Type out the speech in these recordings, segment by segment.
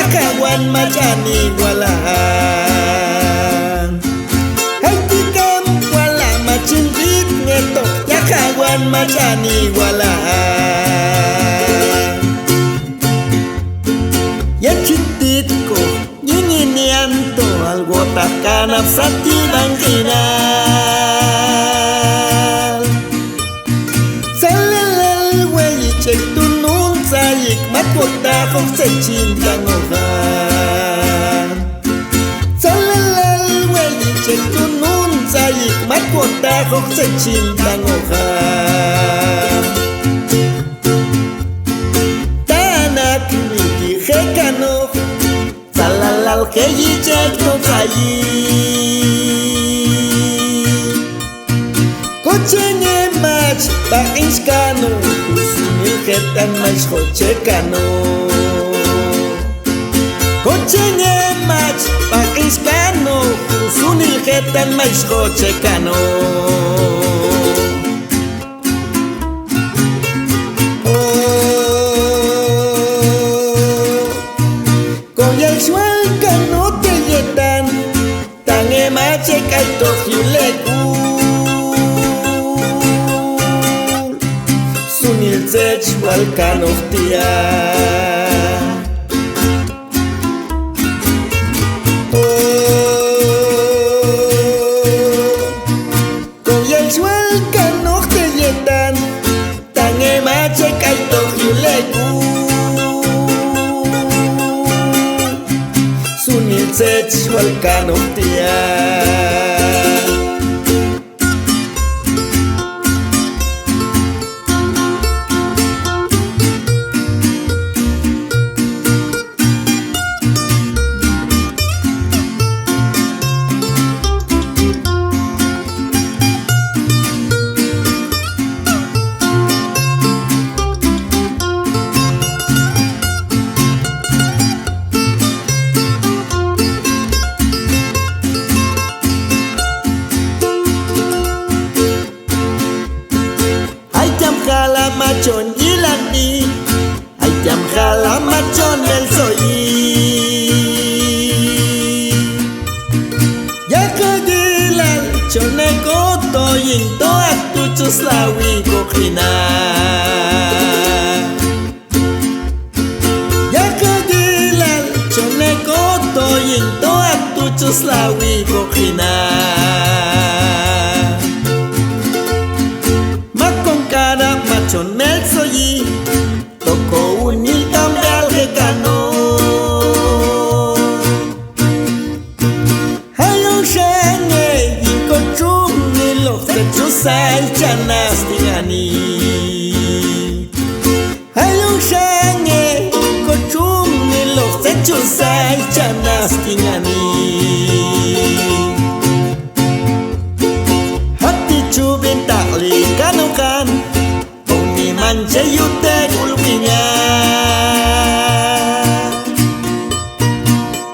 Yakawan machani walaan Haitikam wala machinrit ngeto Yakawan machani walaan Yachitit ko yinginianto algo takanap sa tinangkinal Salalal wayi chek tunun sayik matwagda kong sa chintangohan Salalal wayi chek tunun sayik matwagda kong sa chintangohan Tanak miki hekano Salalal keyi chek no sayik Kochenge mach bakinskano Usunil ketan mach kochekano Kochenge mach bakinskano Usunil ketan mach kochekano Koyal sual kano te yetan Tange mache kay tohyuleku Zech walkanoftia Koyal walkanofte yetan Tange mache kay tohyuleku Sunil zech walkanoftia Machon yilandi ay jam khala machon el soyi yakagilal chone koto yinto aktu chuslawi kokhina yakagilal chone koto yinto aktu chuslawi kokhina Machon mel soyi toko unil kambal hekano Hayong shenge yinko chung nilo fechusay chanas tingani Hayong shenge yinko chung nilo fechusay chanas tingani Hati chubin takli kanokan Manche yute kulpinya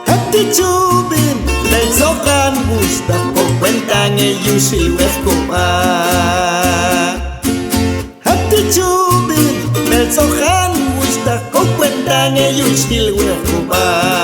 Hati chubin Benzokan gusta Kok bentange yusil wehkupa Hati chubin Benzokan gusta Kok bentange yusil wehkupa